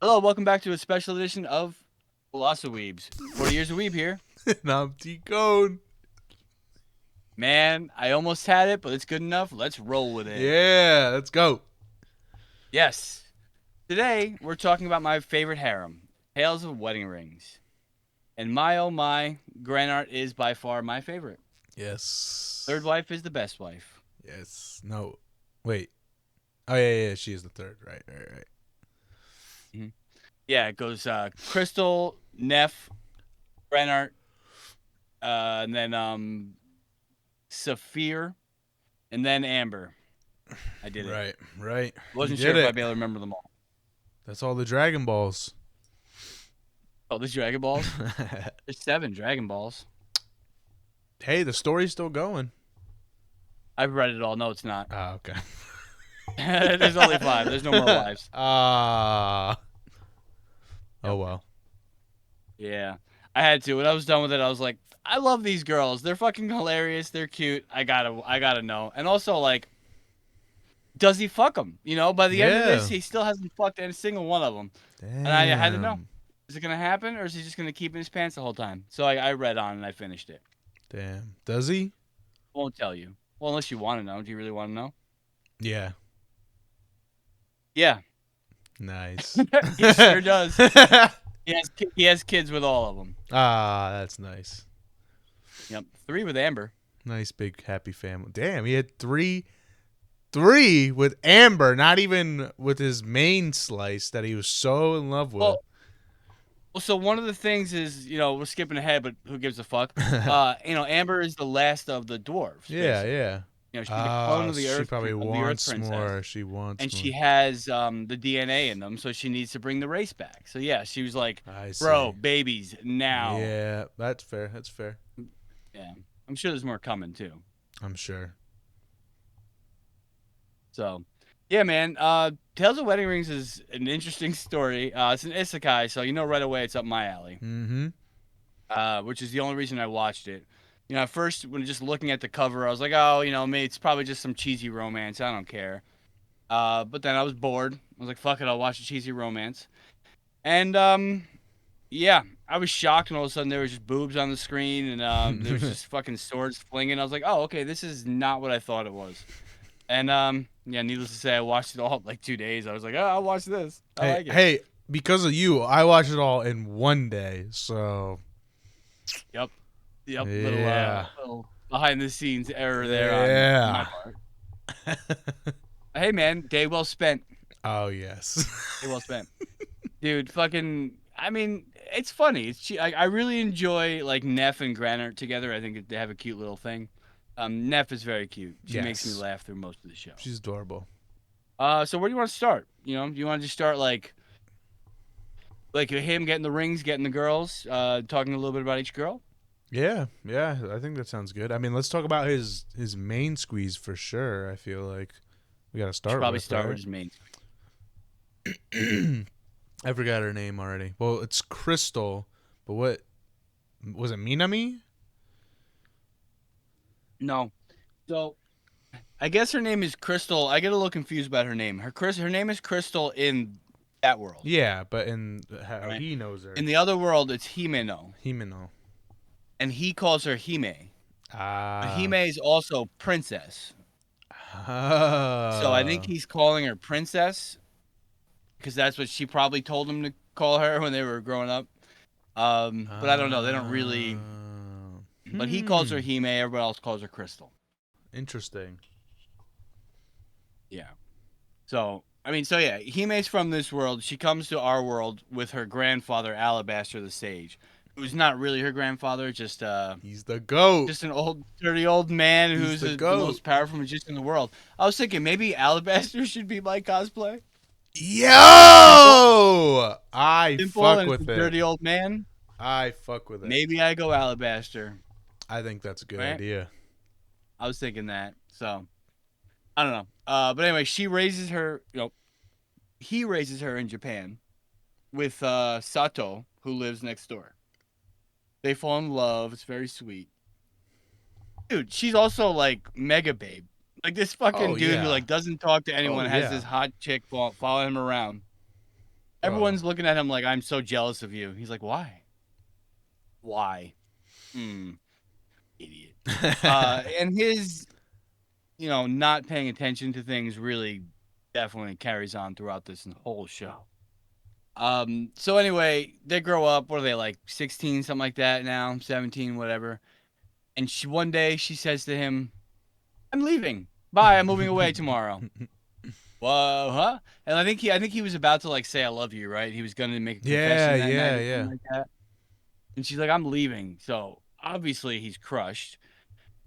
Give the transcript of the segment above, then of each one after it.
Hello, welcome back to a special edition of Philosoweebs. 40 years of weeb here. And I'm T-Cone. Man, I almost had it, but it's good enough. Let's roll with it. Yeah, let's go. Yes. Today, we're talking about my favorite harem, Tales of Wedding Rings. And my oh my, Granart is by far my favorite. Third Yes. wife is the best wife. Yes. No. Wait. Oh, yeah. She is the third. Right. Mhm. Yeah, it goes Crystal, Neff, Granart, and then Saphir, and then Amber. I did it. Right. You Wasn't sure did if I'd it. be able to remember them all. That's all the Dragon Balls. Oh, there's Dragon Balls? There's 7 Dragon Balls. Hey, the story's still going. I've read it all. No, it's not. Ah, okay. There's only 5. There's no more wives. Oh, Yep. well. Yeah. I had to. When I was done with it, I was like, I love these girls. They're fucking hilarious. They're cute. I gotta know. And also, like, does he fuck them? You know, by the end of this, Yeah. he still hasn't fucked any single one of them. And I had to know. Damn. Is it gonna happen, or is he just gonna keep in his pants the whole time? So I read on and I finished it. Damn. Does he? Won't tell you. Well, unless you want to know. Do you really want to know? Yeah. Yeah. Nice. He sure does. He has kids with all of them. That's nice. Yep, 3 with Amber. Nice big happy family. Damn, he had three with Amber, not even with his main slice that he was so in love with. Well, so one of the things is, we're skipping ahead, but who gives a fuck? Amber is the last of the dwarves. Yeah, Basically. yeah. She's a clone of the She Earth probably of the Earth wants Princess, more. She wants and she more. has the DNA in them, so she needs to bring the race back. So yeah, she was like, I "Bro, see. babies now." Yeah, that's fair. That's fair. Yeah, I'm sure there's more coming too. I'm sure. So, yeah, man. Tales of Wedding Rings is an interesting story. It's an isekai, so right away it's up my alley. Mm-hmm. Which is the only reason I watched it. At first, when just looking at the cover, I was like, oh, maybe it's probably just some cheesy romance. I don't care. But then I was bored. I was like, fuck it, I'll watch a cheesy romance. And, yeah, I was shocked when all of a sudden there was just boobs on the screen and there was just fucking swords flinging. I was like, oh, okay, this is not what I thought it was. And, yeah, needless to say, I watched it all in like 2 days. I was like, oh, I'll watch this. I like it. Hey, because of you, I watched it all in one day. So. Yep. Yep. Yeah. Little behind the scenes error there on my Yeah. part. Hey man, day well spent. Oh yes. Day well spent, dude. Fucking. I mean, it's funny. I really enjoy like Neff and Granite together. I think they have a cute little thing. Neff is very cute. She makes me Yes. laugh through most of the show. She's adorable. So where do you want to start? Do you want to just start like him getting the rings, getting the girls, talking a little bit about each girl? Yeah. I think that sounds good. I mean, let's talk about his main squeeze for sure. I feel like we got to Should start probably with start her. with his main. I forgot her name already. Well, it's Crystal, but what was it? Minami? No. So I guess her name is Crystal. I get a little confused about her name. Her name is Crystal in that world. Yeah, but in how Right? he knows her, In the other world, it's Himeno, Himeno. and he calls her Hime. But Ah. Hime is also princess. So I think Ah. he's calling her princess because that's what she probably told him to call her when they were growing up. But I don't know. They don't really. But he calls her Hime. Everybody else calls her Crystal. Interesting. Yeah. So yeah, Hime's from this world. She comes to our world with her grandfather, Alabaster the Sage, who's not really her grandfather, just He's the goat. just an old, dirty old man He's who's the the goat. most powerful magician in the world. I was thinking maybe Alabaster should be my cosplay. Yo! I Simple fuck and with a it. dirty old man. I fuck with it. Maybe I go Alabaster. I think that's a good Right? idea. I was thinking that. So I don't know. But anyway, she raises her. He raises her in Japan with Sato, who lives next door. They fall in love. It's very sweet. Dude, she's also like mega babe. Like this fucking Oh dude who yeah. like doesn't talk to Oh anyone has yeah. this hot chick follow him around. Oh. Everyone's looking at him like, I'm so jealous of you. He's like, why? Why? Hmm. Idiot. And his, not paying attention to things really definitely carries on throughout this whole show. So anyway, they grow up. What are they, like 16, something like that now, 17, whatever. And one day she says to him, I'm leaving. Bye, I'm moving away tomorrow. Whoa, huh? And I think he was about to like say I love you, right? He was gonna make a Yeah, confession that night yeah, or yeah. something like that. And she's like, I'm leaving. So obviously he's crushed.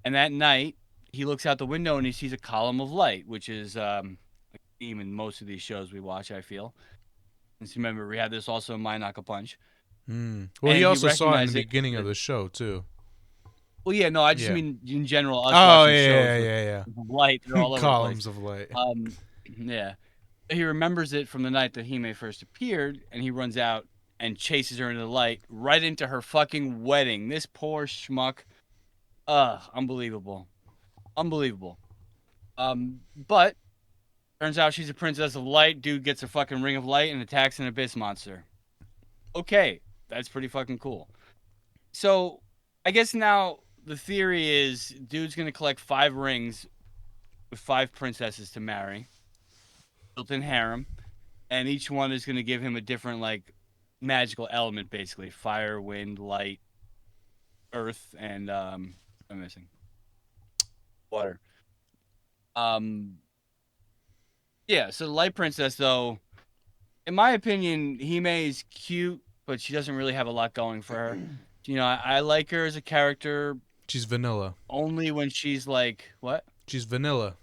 And that night, he looks out the window and he sees a column of light, which is a theme in most of these shows we watch, I feel. And so remember, we had this also in My Knock a Punch. Well, he And he also saw it in the recognized it. beginning of the show too. Well, yeah, no, I just Yeah. mean in general, us Oh watching yeah, shows yeah, with yeah, light, they're yeah. all over the place. Columns of light. Yeah. He remembers it from the night that Hime first appeared, and he runs out and chases her into the light, right into her fucking wedding. This poor schmuck. Unbelievable. Unbelievable. But turns out she's a princess of light. Dude gets a fucking ring of light and attacks an abyss monster. Okay, that's pretty fucking cool. So, I guess now the theory is dude's gonna collect 5 rings with 5 princesses to marry, built-in harem, and each one is gonna give him a different like magical element, basically fire, wind, light, earth, and I'm missing water. Um, yeah. So the light princess, though, in my opinion, Hime is cute, but she doesn't really have a lot going for her. I like her as a character She's vanilla. only when she's like what? She's vanilla.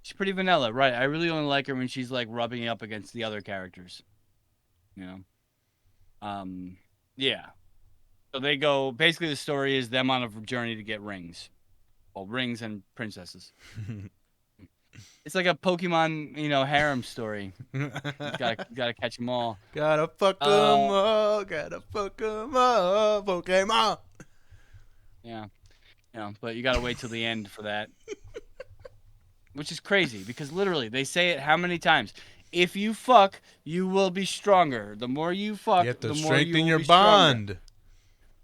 She's pretty vanilla, right? I really only like her when she's like rubbing up against the other characters. You know. Um, yeah. So they go. Basically, the story is them on a journey to get rings. Well, rings and princesses. It's like a Pokemon, harem story. You gotta catch them all. Gotta fuck Uh, 'em all. Gotta fuck 'em all. Pokemon. yeah, but you gotta wait till the end for that, which is crazy because literally they say it how many times? If you fuck, you will be stronger. The more you You fuck, have to the more you strengthen will your be stronger. bond.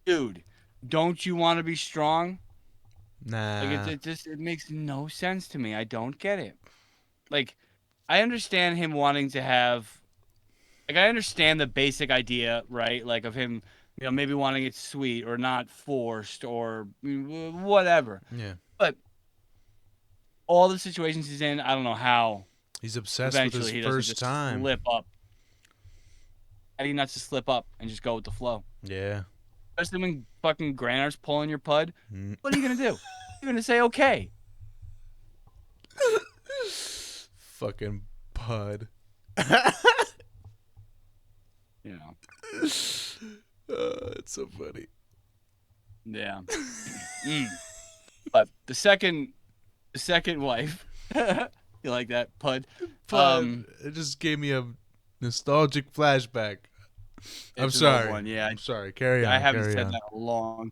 Dude, don't you want to be strong? Like Nah. it makes no sense to me. I don't get it. Like, I understand him wanting to have. Like, I understand the basic idea, right? Like, of him, maybe wanting it sweet or not forced or whatever. Yeah. But all the situations he's in, I don't know how He's obsessed with his eventually he doesn't first just time. slip up. How do you not just slip up and just go with the flow? Yeah. Especially when fucking Granar's pulling your pud. Mm. What are you going to do? You're going to say, okay. Fucking pud. You know. It's so funny. Yeah. But the second wife, you like that pud? Pud. It just gave me a nostalgic flashback. I'm It's an old sorry. one, yeah. I'm sorry. Carry on. I haven't Carry said on. that in a long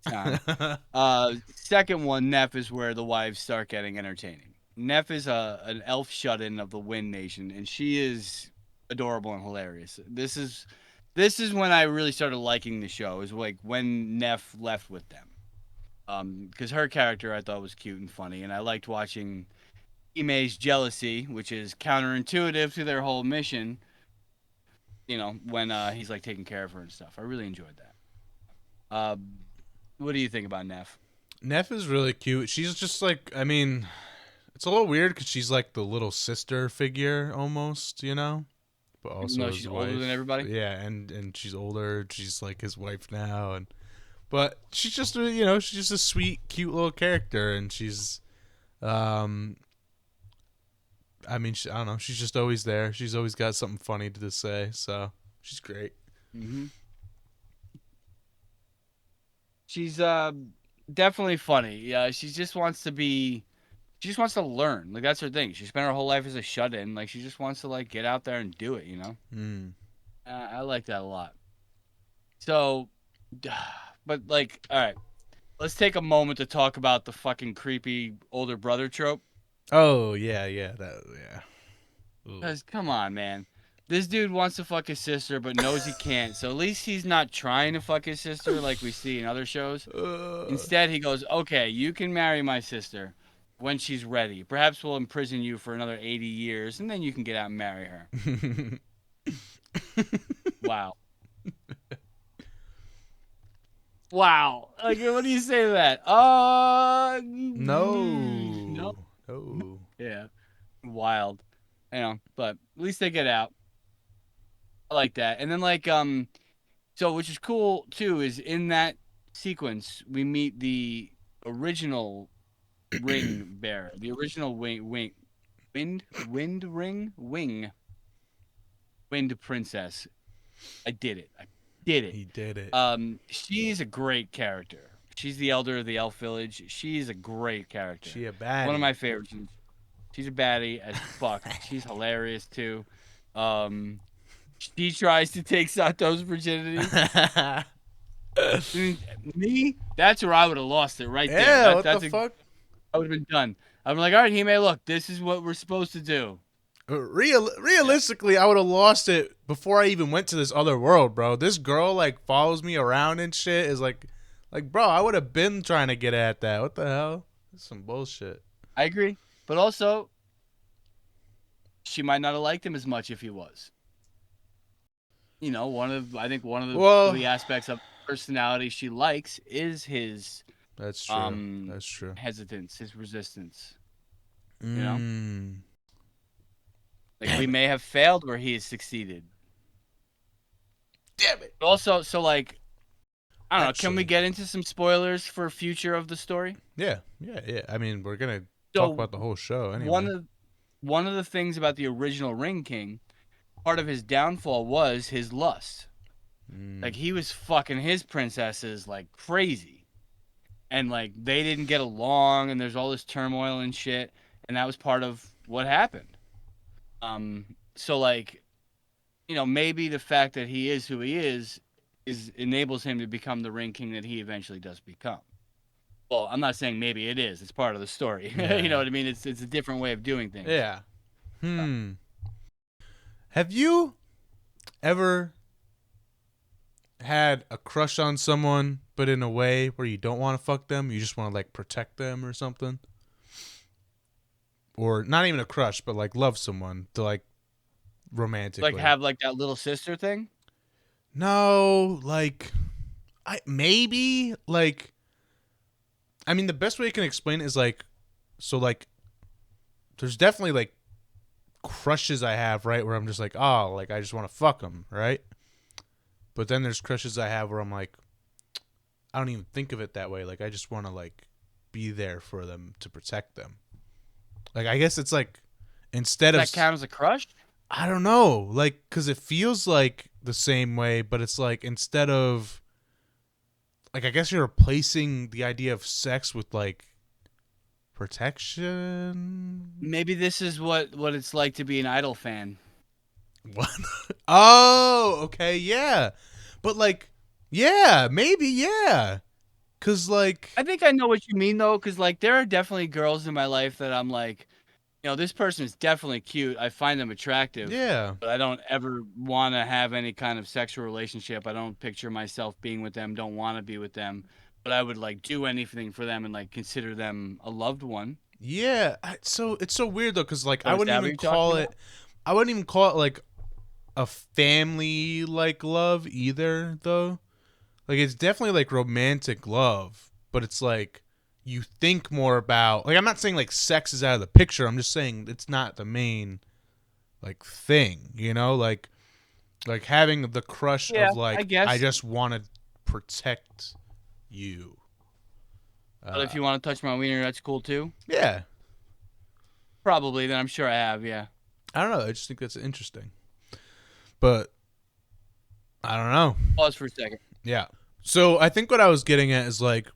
time. Second one, Neff, is where the wives start getting entertaining. Neff is an elf shut-in of the Wind Nation, and she is adorable and hilarious. This is when I really started liking the show. Is like when Neff left with them. Because her character I thought was cute and funny, and I liked watching Ime's jealousy, which is counterintuitive to their whole mission. When he's like taking care of her and stuff. I really enjoyed that. Uh, what do you think about Neff? Neff is really cute. She's just like, I mean, it's a little weird because she's like the little sister figure almost, but Even also though his she's wife. older than everybody? Yeah, and she's older. She's like his wife now, but she's just she's just a sweet, cute little character, and she's, I mean, I don't know. She's just always there. She's always got something funny to say, so she's great. Mm-hmm. She's definitely funny. Yeah, she just wants to be. She just wants to learn. Like that's her thing. She spent her whole life as a shut-in. Like she just wants to like get out there and do it. Mm. I like that a lot. So, but like, all right, let's take a moment to talk about the fucking creepy older brother trope. Oh yeah, yeah, that yeah. Ooh. Cause come on, man. This dude wants to fuck his sister, but knows he can't. So at least he's not trying to fuck his sister like we see in other shows. Uh, Instead, he goes, "Okay, you can marry my sister when she's ready. Perhaps we'll imprison you for another 80 years, and then you can get out and marry her." Wow. Wow. Like, what do you say to that? No. no. No. Yeah. Wild. But at least they get out. I like that. And then so which is cool too is in that sequence we meet the original ring bearer, the original wing wind princess. I did it. I did it. He did it. She's a great character. She's the elder of the elf village. She's a great character. She a One of baddie. my favorites. She's a baddie as fuck. She's hilarious too. Um, she tries to take Sato's virginity. I mean, me, that's where I would have lost it right there. Yeah, what the That's fuck? I would have been done. I'm like, all right, Hime, look, this is what we're supposed to do. Realistically, I would have lost it before I even went to this other world, bro. This girl like follows me around and shit. Is like, bro, I would have been trying to get at that. What the hell? That's some bullshit. I agree, but also, she might not have liked him as much if he was. I think one of Well, the aspects of personality she likes is his that's true. That's true. hesitance, his resistance. You know, Mm. like Damn we it. may have failed where he has succeeded. Damn it. But also, so like, I don't know. Can we Actually, get into some spoilers for future of the story? yeah. I mean, we're gonna talk So about the whole show one anyway. of one of the things about the original Ring King, part of his downfall was his lust. Like Mm. he was fucking his princesses like crazy, and like they didn't get along, and there's all this turmoil and shit, and that was part of what happened. So like, maybe the fact that he is who he is enables him to become the Ring King that he eventually does become. Well, I'm not saying maybe it is. It's part of the story. You know Yeah. what I mean? It's a different way of doing things. Yeah. Have you ever had a crush on someone, but in a way where you don't want to fuck them, you just want to like protect them or something? Or not even a crush, but like love someone to like Like romantically. have like that little sister thing. No, like I maybe like I mean the best way I can explain it is like so like there's definitely like crushes I have, right, where I'm just like, "Oh, like I just want to fuck them," right? But then there's crushes I have where I'm like I don't even think of it that way. Like I just want to like be there for them to protect them. Like I guess it's like instead Does of that count as a crush? I don't know, like cuz it feels like the same way, but it's like instead of like I guess you're replacing the idea of sex with like protection. Maybe this is what it's like to be an Idol fan. What? Oh, okay, yeah. But like yeah, maybe yeah. Cuz like I think I know what you mean though, because like there are definitely girls in my life that I'm like, this person is definitely cute. I find them attractive, yeah. but I don't ever want to have any kind of sexual relationship. I don't picture myself being with them. Don't want to be with them, but I would like do anything for them and like consider them a loved one. Yeah, so it's so weird though, cause like So is that what you're talking about? I wouldn't even call it like a family like love either though. Like it's definitely like romantic love, but it's like you think more about like I'm not saying like sex is out of the picture. I'm just saying it's not the main like thing, you know, like having the crush Yeah, of I like I guess. just want to protect you. But if Uh, you want to touch my wiener, that's cool too. yeah, Probably. Then I'm sure I have. Yeah. I don't know. I just think that's interesting, but I don't know. Pause for a second. Yeah. So I think what I was getting at is like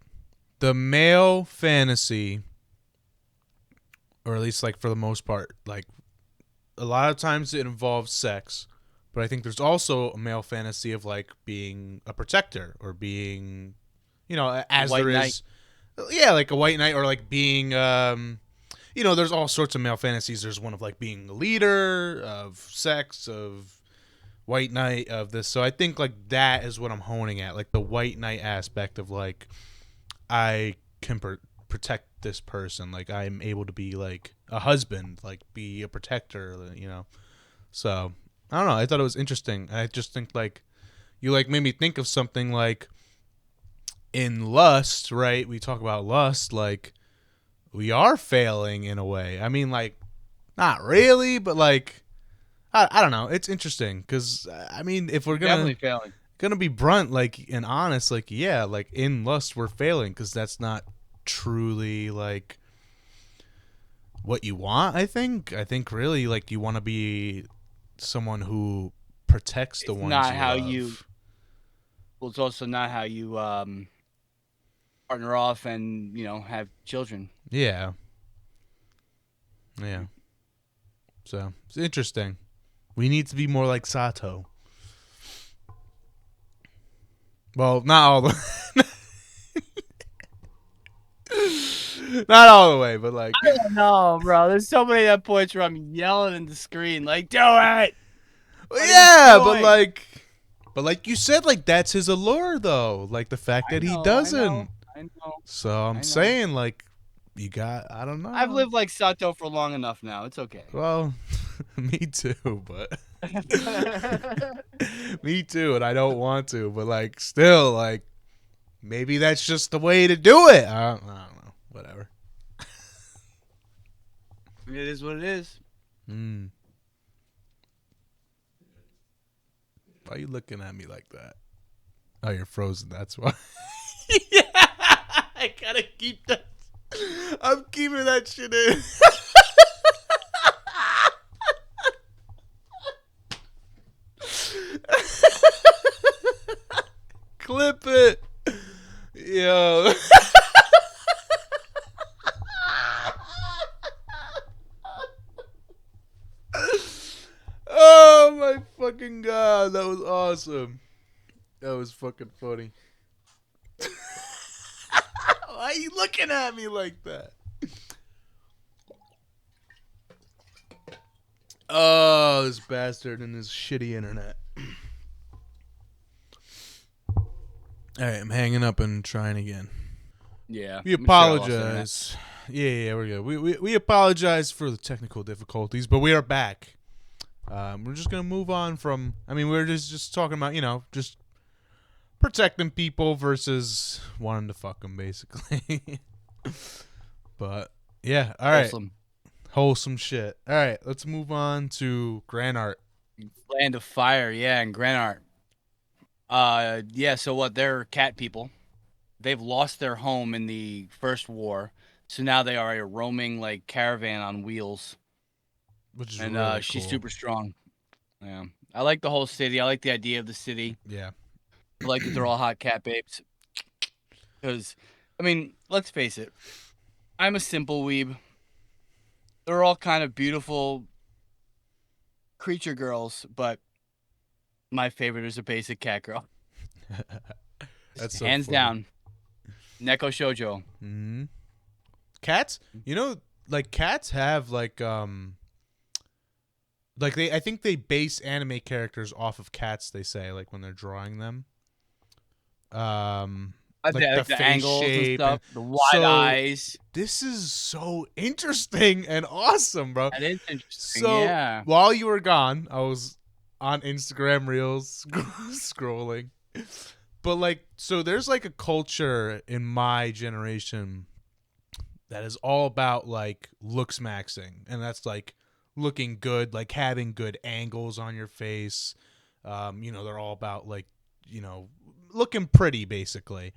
the male fantasy, or at least like for the most part, like a lot of times it involves sex, but I think there's also a male fantasy of like being a protector or being, as White there knight. is, yeah, like a white knight or like being, there's all sorts of male fantasies. There's one of like being a leader of sex, of white knight of this. So I think like that is what I'm honing at, like the white knight aspect of like I can protect this person, like I'm able to be like a husband, like be a protector, you know. So I don't know. I thought it was interesting. I just think like you like made me think of something like in lust, right? We talk about lust, like we are failing in a way. I mean, like not really, but like I don't know. It's interesting because I mean, if we're Definitely failing. gonna be blunt, like and honest, like yeah, like in lust we're failing because that's not truly like what you want. I think really like you want to be someone who protects the It's ones not you how you. love. Well, it's also not how you partner off and have children. Yeah, yeah. So it's interesting. We need to be more like Sato. Well, not all the not all the way, but like No, bro. There's so many points where I'm yelling in the screen, like, "Do it! What are you yeah, doing?" but like you said, like that's his allure though. Like the fact I that he know, I know, doesn't. I know, So I'm I know. saying like you got I don't I've know. lived like Sato for long enough now. It's okay. Well, me too, but me too, and I don't want to, but like still like maybe that's just the way to do it. I don't know. Whatever. It is what it is. Mm. Why are you looking at me like that? Oh, you're frozen. That's why. Yeah, I gotta keep that. I'm keeping that shit in. Clip it. Yo. Oh my fucking god. That was awesome. That was fucking funny. Why are you looking at me like that? Oh, this bastard and his shitty internet. All right, I'm hanging up and trying again. Yeah, We I'm sure I lost internet. apologize. Yeah, we're good. We apologize for the technical difficulties, but we are back. We're just gonna move on from. I mean, we're just talking about just protecting people versus wanting to fuck them, basically. But yeah, all right, Wholesome. wholesome shit. All right, let's move on to Grand Art. Land of Fire, yeah, and Granart. Yeah. So what? They're cat people. They've lost their home in the First War, so now they are a roaming like caravan on wheels, Which is and really she's cool. super strong. Yeah, I like the whole city. I like the idea of the city. Yeah. I like that they're all hot cat babes. Because, I mean, let's face it. I'm a simple weeb. They're all kind of beautiful creature girls, but my favorite is a basic cat girl. That's so Hands funny. down. Neko Shoujo. Hmm. Cats, like cats have like they I think they base anime characters off of cats, they say, like when they're drawing them. Um like the Like the face angles and shape and stuff, the wide so eyes. this is so interesting and awesome, bro. That is interesting, So yeah. while you were gone, I was on Instagram Reels scrolling. But like so there's like a culture in my generation that is all about like looks maxing, and that's like looking good, like having good angles on your face. They're all about like you know looking pretty basically.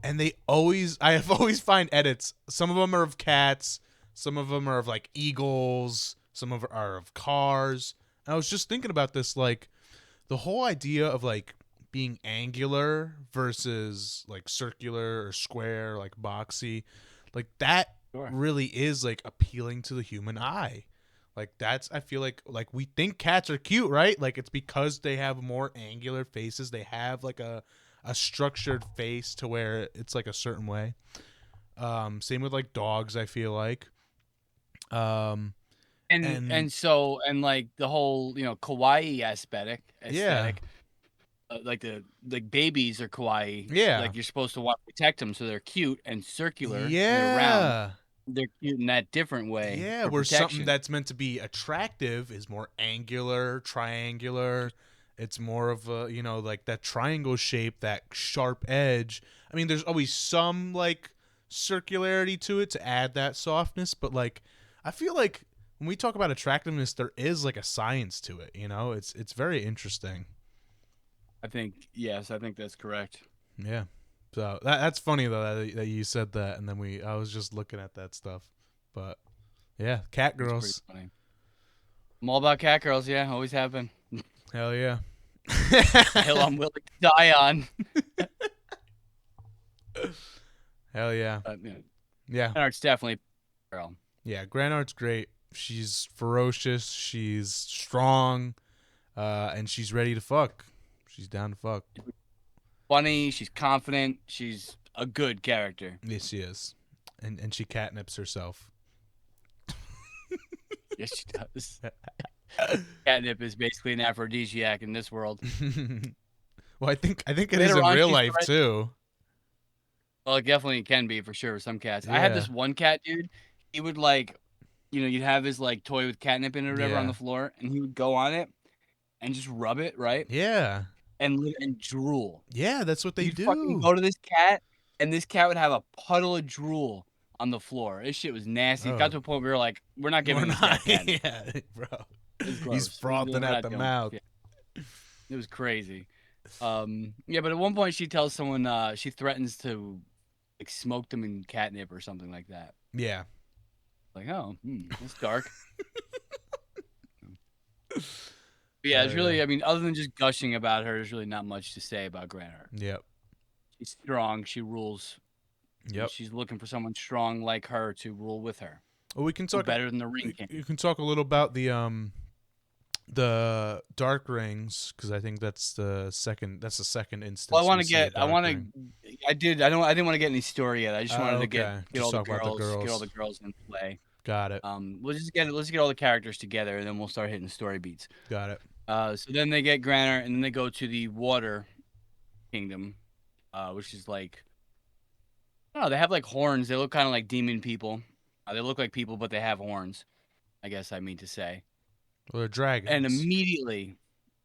And I have always find edits. Some of them are of cats, some of them are of like eagles, some of are of cars. And I was just thinking about this, like the whole idea of like being angular versus like circular or square, like boxy, like that Sure. really is like appealing to the human eye. Like that's I feel like we think cats are cute, right? Like it's because they have more angular faces. They have like a structured face to where it's like a certain way. Same with like dogs, I feel like. Um And and like the whole kawaii yeah, aesthetic, like the like babies are kawaii. yeah, Like you're supposed to want to protect them, so they're cute and circular and they're round. yeah. They're cute in that different way Yeah, for where something protection. that's meant to be attractive is more angular, triangular. It's more of a, like that triangle shape, that sharp edge. I mean, there's always some like circularity to it to add that softness, but like I feel like when we talk about attractiveness, there is like a science to it, It's very interesting. I think yes, I think that's correct. Yeah. So that's funny though that you said that, and then I was just looking at that stuff, but yeah, cat It's pretty girls. funny. I'm all about cat girls. Yeah, always have been. Hell yeah. The hill I'm willing to die on. Hell yeah. Yeah, Yeah. Art's definitely girl. Yeah. Grand Art's great. She's ferocious. She's strong. And she's ready to fuck. She's down to fuck. Funny. She's confident. She's a good character. Yes, she is. And she catnips herself. Yes, she does. Catnip is basically an aphrodisiac in this world. Well, I think it is Later in on, real she's life too. well, it definitely can be for sure. Some cats. I had Yeah. this one cat, dude. He would like, you'd have his like toy with catnip in it or whatever on Yeah. the floor, and he would go on it and just rub it, right? Yeah. And drool. Yeah, that's what they You'd fucking do. go to this cat, and this cat would have a puddle of drool on the floor. This shit was nasty. It got Oh, to a point where we were like, we're not we're giving this not. cat catnip. Yeah, bro. It was He's gross. We're frothing at not the doing mouth. it. Yeah, it was crazy. Yeah, but at one point she tells someone she threatens to like smoke them in catnip or something like that. Yeah. Like, oh, that's dark. But yeah, it's really, I mean, other than just gushing about her, there's really not much to say about Granner. Yep. She's strong. She rules. And Yep. she's looking for someone strong like her to rule with her. Well, we can Who talk. better than the Ring King? You can talk a little about the dark rings because I think that's the second. That's the second instance. Well, We see a dark ring. I didn't want to get any story yet. I just wanted to Okay. get Just all the talk about the girls, get all girls. the girls in play. Got it. Let's get all the characters together, and then we'll start hitting story beats. Got it. So then they get Granner, and then they go to the Water Kingdom, which is like, I don't know, they have like horns. They look kind of like demon people. They look like people, but they have horns. I guess I mean to say. Well, they're And dragons. immediately,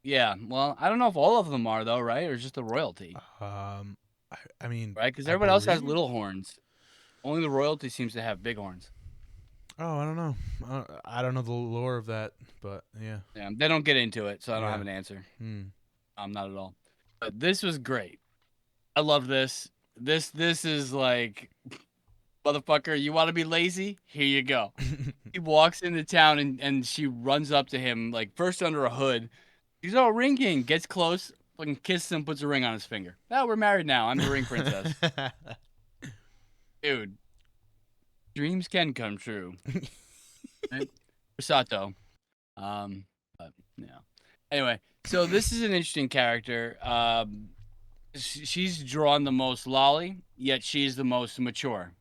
yeah. Well, I don't know if all of them are though, right? Or just the royalty, I mean, right? Because I everyone else has believe. little horns. Only the royalty seems to have big horns. Oh, I don't know. I don't know the lore of that, but yeah. Yeah, they don't get into it, so I don't Yeah. have an answer. Hmm. Not at all. But this was great. I love this. This is like, motherfucker, you want to be lazy? Here you go. He walks into town and she runs up to him like first under a hood. She's all ringing, gets close, fucking kisses him, puts a ring on his finger. Oh, we're married now. I'm the ring princess. Dude, dreams can come true. Right? Sato. But yeah. Anyway, so this is an interesting character. She's drawn the most lolly, yet she's the most mature.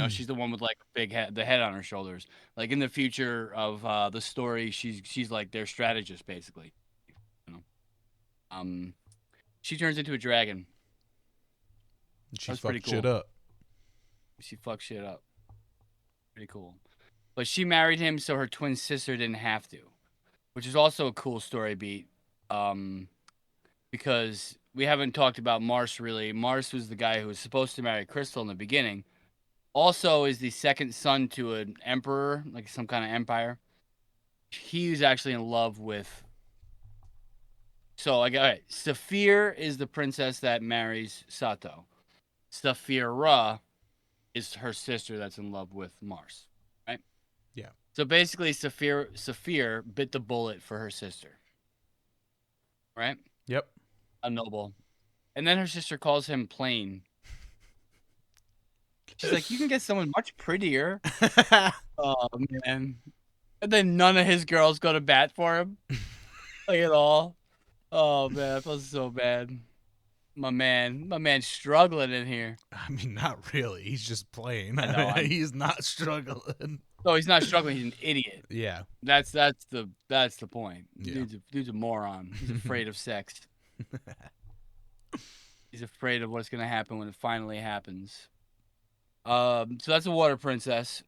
She's the one with like big head, the head on her shoulders. Like in the future of the story, she's like their strategist basically. You know? She turns into a dragon. She That's pretty fucked shit cool. up. She fucks shit up. Pretty cool. But she married him so her twin sister didn't have to, which is also a cool story beat. Because we haven't talked about Mars really. Mars was the guy who was supposed to marry Crystal in the beginning. Also is the second son to an emperor, like some kind of empire. He was actually in love with. So, like, all right, Saphir is the princess that marries Sato. Saphira is her sister that's in love with Mars, right? Yeah. So basically, Saphir bit the bullet for her sister, right? Yep. A noble, and then her sister calls him plain. She's like, "You can get someone much prettier." Oh man! And then none of his girls go to bat for him, like at all. Oh man, I felt so bad. My man's struggling in here. I mean, not really. He's just playing. I know. He's not struggling. So he's not struggling. He's an idiot. Yeah. That's the point. Yeah. Dude's a moron. He's afraid of sex. He's afraid of what's gonna happen when it finally happens. So that's a water princess,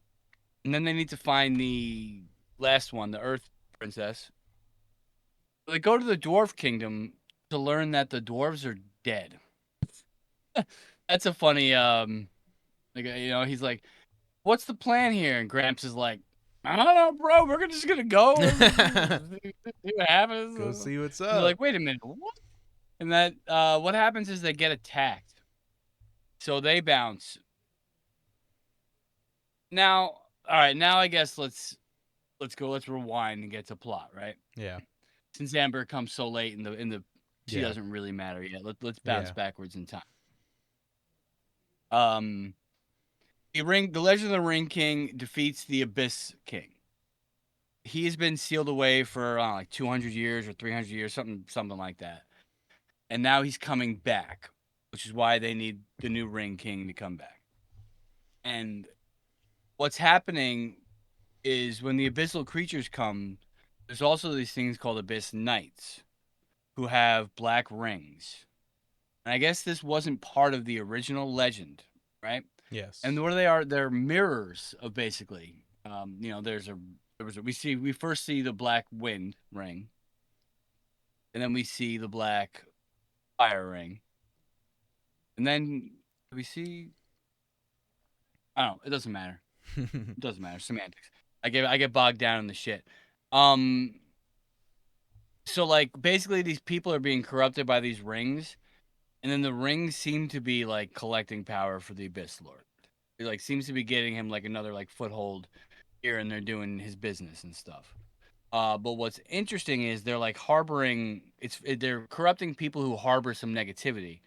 and then they need to find the last one, the earth princess. They go to the dwarf kingdom to learn that the dwarves are dead. That's a funny like he's like, "What's the plan here?" And Gramps is like, "I don't know, bro. We're just gonna go see what Go happens." see what's And they're up. like, "Wait a minute, what?" And that what happens is they get attacked, so they bounce. Now, all right, now I guess let's rewind and get to plot, right? Yeah. Since Amber comes so late in the she Yeah. doesn't really matter yet. Let's bounce Yeah. backwards in time. Um, the Legend of the Ring King defeats the Abyss King. He's been sealed away for like 200 years or 300 years, something like that. And now he's coming back, which is why they need the new Ring King to come back. And what's happening is when the abyssal creatures come, there's also these things called Abyss Knights who have black rings. And I guess this wasn't part of the original legend, right? And Yes. what they are, they're mirrors of basically. We first see the black wind ring, and then we see the black fire ring, and then we see. I don't know. It doesn't matter. It doesn't matter. Semantics. I get bogged down in the shit. Um. So like basically these people are being corrupted by these rings, and then the rings seem to be like collecting power for the Abyss Lord. It like seems to be getting him like another like foothold here, and they're doing his business and stuff. But what's interesting is they're like they're corrupting people who harbor some negativity.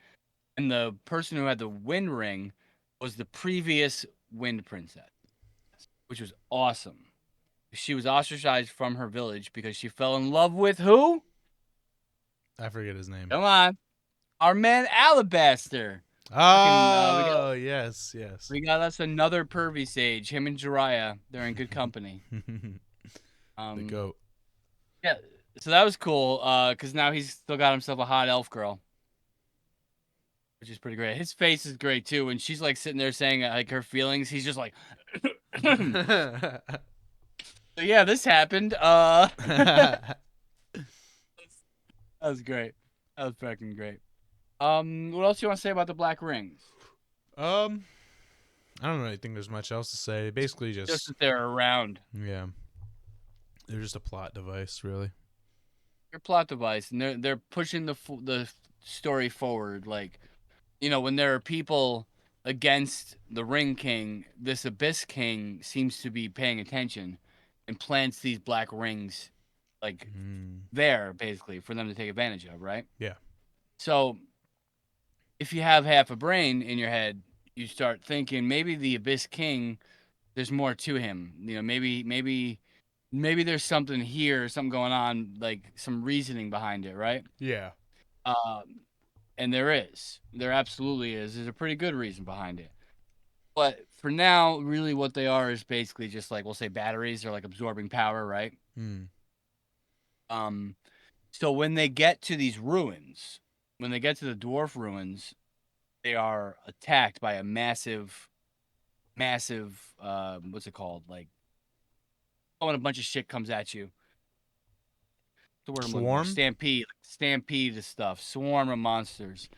And the person who had the wind ring was the previous wind princess, which was awesome. She was ostracized from her village because she fell in love with who? I forget his name. Come on, our man Alabaster. Fucking, Oh, yes, yes. we got us another pervy sage. Him and Jiraiya, they're in good company. The Um, goat. yeah, so that was cool. Because now he's still got himself a hot elf girl, which is pretty great. His face is great too. When she's like sitting there saying like her feelings, he's just like, so yeah, this happened. That was great. That was fucking great. What else do you want to say about the Black Rings? um, I don't really think there's much else to say. Basically, Just just that they're around. yeah, they're just a plot device, really. They're plot device, and they're pushing the story forward. Like when there are people against the Ring King, this Abyss King seems to be paying attention and plants these black rings like Mm, there basically for them to take advantage of, right? yeah. So if you have half a brain in your head, you start thinking maybe the Abyss King, there's more to him. Maybe there's something here, something going on, like some reasoning behind it, right? Yeah. Um, and there absolutely is. There's a pretty good reason behind it. But for now, really, what they are is basically just like we'll say batteries. They're like absorbing power, right? Mm. Um, so when they get to these ruins, when they get to the dwarf ruins, they are attacked by a massive what's it called? Like when a bunch of shit comes at you. The word I'm looking for. Swarm. Stampede of stuff. Swarm of monsters.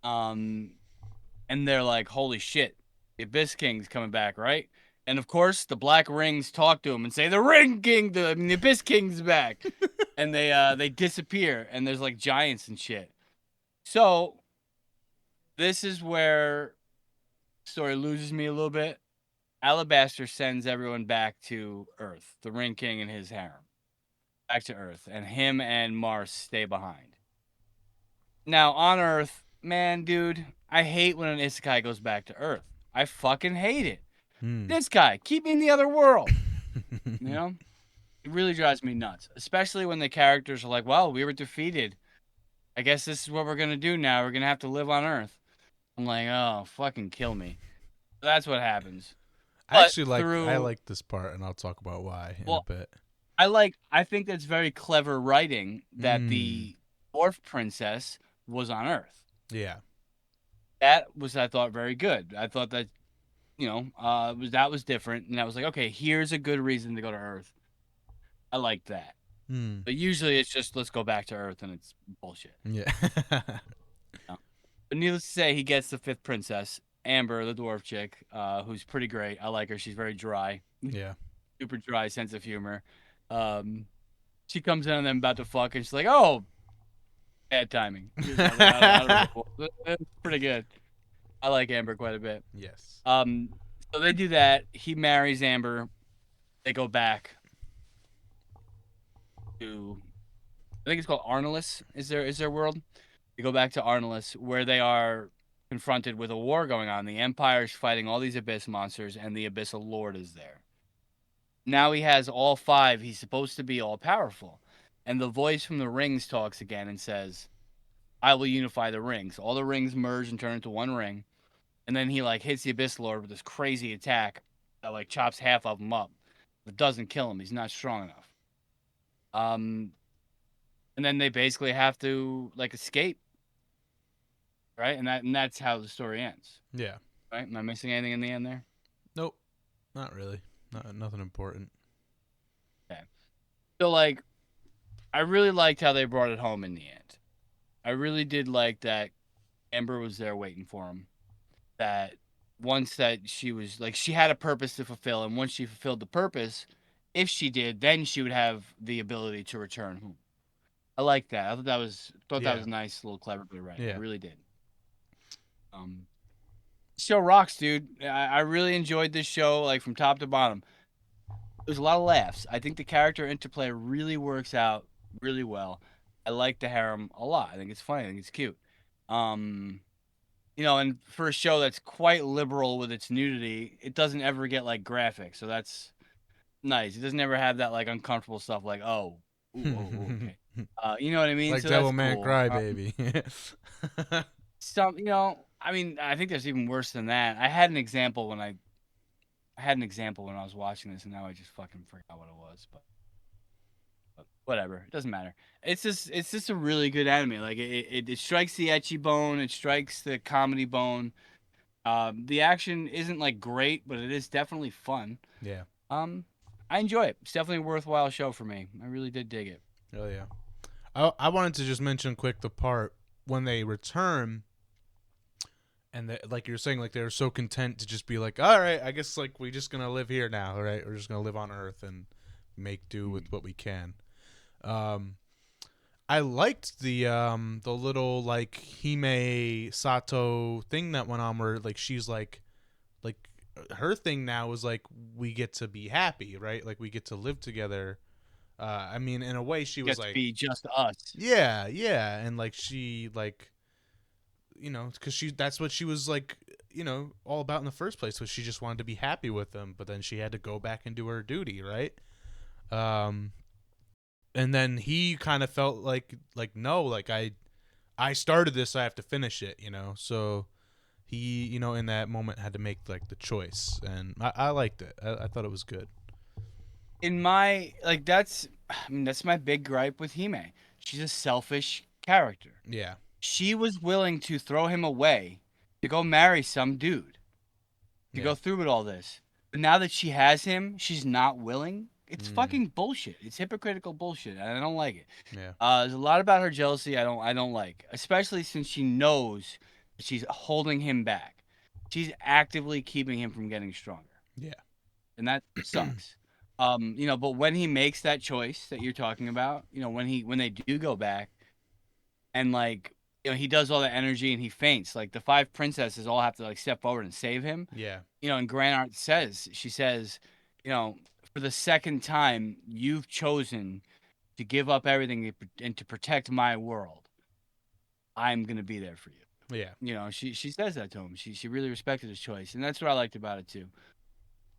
Um and they're like, holy shit, the Abyss King's coming back, right? And of course, the Black Rings talk to him and say, the Ring King, the Abyss King's back. And they disappear, and there's like giants and shit. So this is where the story loses me a little bit. Alabaster sends everyone back to Earth, the Ring King and his harem, back to Earth, and him and Mars stay behind. Now on Earth, man, dude, I hate when an isekai goes back to Earth. I fucking hate it. Mm. This guy, keep me in the other world. You know, it really drives me nuts, especially when the characters are like, "Well, we were defeated. I guess this is what we're gonna do now. We're gonna have to live on Earth." I'm like, "Oh, fucking kill me." That's what happens. But I through, like this part, and I'll talk about why in a well, bit. I think that's very clever writing that Mm. the dwarf princess was on Earth. Yeah. That was, I thought, very good. I thought that, that was different, and I was like, okay, here's a good reason to go to Earth. I like that. Mm. But usually it's just let's go back to Earth, and it's bullshit. Yeah. You know? But needless to say, he gets the fifth princess, Amber, the dwarf chick, who's pretty great. I like her. She's very dry, Yeah. super dry sense of humor. Um, she comes in and them about to fuck, and she's like, "Oh, bad timing." Just out of the blue. It's pretty good. I like Amber quite a bit. Yes. Um, so they do that. He marries Amber. They go back to, I think it's called Arnolis. Is their world? They go back to Arnolis, where they are confronted with a war going on. The Empire's fighting all these Abyss monsters, and the Abyssal Lord is there. Now he has all five. He's supposed to be all powerful. And the voice from the rings talks again and says, I will unify the rings. All the rings merge and turn into one ring. And then he like hits the Abyss Lord with this crazy attack that like chops half of him up. But doesn't kill him. He's not strong enough. Um, and then they basically have to like escape, right? And that's how the story ends. Yeah. Right? Am I missing anything in the end there? Nope. Not really. Nothing important. Okay. So like I really liked how they brought it home in the end. I really did like that Amber was there waiting for him. That once that she was like she had a purpose to fulfill, and once she fulfilled the purpose, if she did, then she would have the ability to return home. I like that. I thought that was Yeah. a nice little clever bit of writing. I Yeah. really did. Um, Show rocks, dude. I really enjoyed this show, like from top to bottom. There's a lot of laughs. I think the character interplay really works out really well. I like the harem a lot. I think it's funny. I think it's cute. Um, and for a show that's quite liberal with its nudity, it doesn't ever get like graphic, so that's nice. It doesn't ever have that like uncomfortable stuff like okay, you know what I mean? Like So that's Devil May cool. Cry, baby. I mean, I think there's even worse than that. I had an example when I was watching this, and now I just fucking forgot what it was, but whatever. It doesn't matter. It's just a really good anime. Like it strikes the etchy bone. It strikes the comedy bone. The action isn't like great, but it is definitely fun. Yeah. Um, I enjoy it. It's definitely a worthwhile show for me. I really did dig it. Oh yeah. I wanted to just mention quick the part when they return, and like you're saying, like they're so content to just be like, all right, I guess like we just gonna live here now, right? We're just gonna live on Earth and make do with Mm. what we can. Um, I liked the little like Hime Sato thing that went on where like she's like her thing now is like we get to be happy, right? Like we get to live together. I mean, in a way, she was Get to like, be just us. yeah, yeah, and like she like because that's what she was like all about in the first place, was she just wanted to be happy with them, but then she had to go back and do her duty, right? Um, and then he kind of felt like no, like I started this, I have to finish it, so he in that moment had to make like the choice, and I liked it. I thought it was good. In my like I mean that's my big gripe with Hime. She's a selfish character. Yeah. She was willing to throw him away to go marry some dude, to Yeah. go through with all this. But now that she has him, she's not willing. It's Mm, fucking bullshit. It's hypocritical bullshit, and I don't like it. yeah. There's a lot about her jealousy I don't like, especially since she knows that she's holding him back. She's actively keeping him from getting stronger, Yeah. and that sucks. But when he makes that choice that you're talking about, when they do go back and like he does all that energy and he faints, like the five princesses all have to like step forward and save him. Yeah. And Grand Art she says, you know, for the second time, you've chosen to give up everything and to protect my world. I'm gonna be there for you. Yeah. She says that to him. She really respected his choice, and that's what I liked about it too.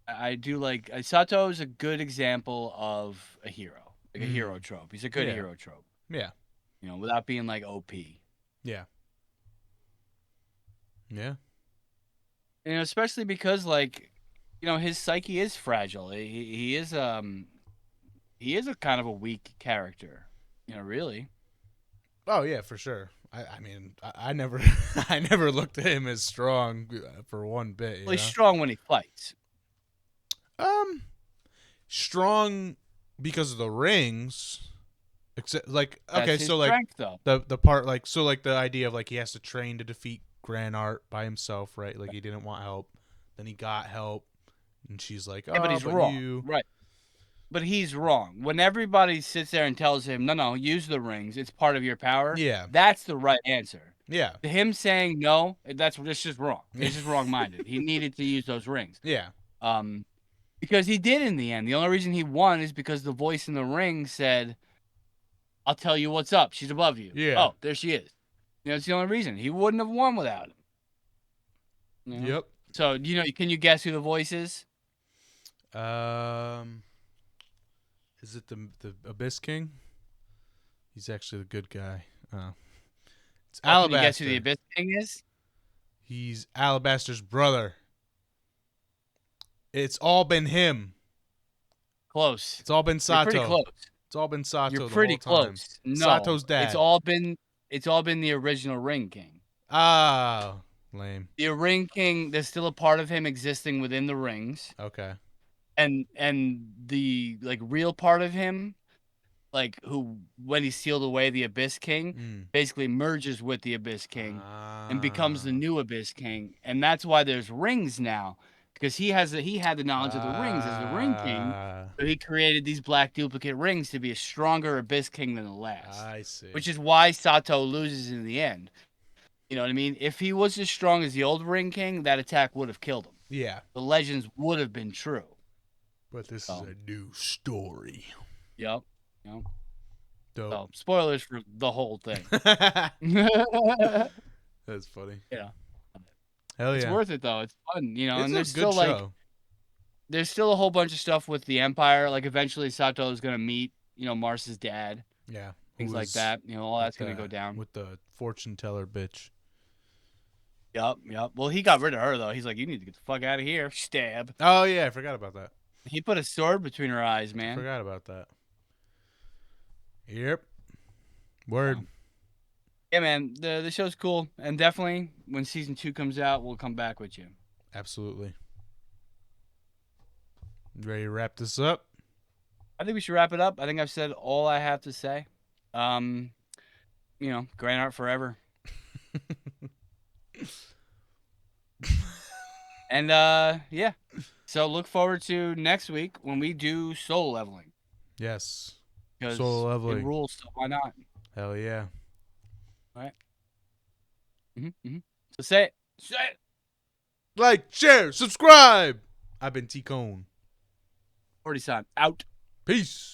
I do like Sato is a good example of a hero, like a hero Mm, trope. He's a good yeah. hero trope, Yeah. without being like OP. Yeah. Yeah. Especially because like his psyche is fragile. He is a kind of a weak character. Really. Oh yeah, for sure. I mean, I never, I never looked at him as strong for one bit. Well, he's strong when he fights. Um, strong because of the rings. Except like That's okay, his so like strength, though. the part like so like the idea of like he has to train to defeat Grand Art by himself, right? Like he didn't want help, then he got help, and she's like, Yeah, but oh, he's but wrong. you, Right. But he's wrong. When everybody sits there and tells him, no, no, use the rings, it's part of your power, yeah, that's the right answer. yeah, To him saying no, it's just wrong. It's just wrong minded. He needed to use those rings. yeah, Um, because he did in the end. The only reason he won is because the voice in the ring said, I'll tell you what's up. She's above you. yeah, Oh, there she is. It's the only reason. He wouldn't have won without him. yep. So, can you guess who the voice is? Um, is it the Abyss King? He's actually the good guy. It's Can you guess who the Alabaster. Abyss King is? He's Alabaster's brother. It's all been him. Close. It's all been You're pretty Sato. close. It's all been You're Sato the pretty whole time. close. No, Sato's dad. it's all been the original Ring King. Ah, lame. The Ring King, there's still a part of him existing within the rings, Okay. and the like real part of him, like who when he's sealed away, the Abyss King, Mm. basically merges with the Abyss King and becomes the Ah. new Abyss King, and that's why there's rings now because he had the knowledge of the rings as the Ring King, Ah. so he created these black duplicate rings to be a stronger Abyss King than the last, I see. which is why Sato loses in the end. You know what I mean? If he was as strong as the old Ring King, that attack would have killed him. Yeah. The legends would have been true. But this is So, a new story. yep. Yep. Dope. So, spoilers for the whole thing. That's funny. Yeah. Hell It's yeah. worth it though. It's fun, It's and a there's good still like show. there's still a whole bunch of stuff with the Empire. Like eventually Sato is gonna meet, Mars's dad, Yeah. things Who like was that. All with that's gonna go down. with the fortune teller bitch. Yep, yep. Well, he got rid of her though. He's like, you need to get the fuck out of here. Stab. Oh yeah, I forgot about that. He put a sword between her eyes, I man. forgot about that. Yep. Word. So, yeah, man. The show's cool, and definitely when season 2 comes out, we'll come back with you. Absolutely. Ready to wrap this up? I think we should wrap it up. I think I've said all I have to say. Um, Grand Art forever. And yeah. So look forward to next week when we do soul leveling. Yes. Because Soul it leveling. rules, so why not? Hell yeah. All right. So say it. Say it. Like, share, subscribe. I've been T-Cone. 40 sign out. Peace.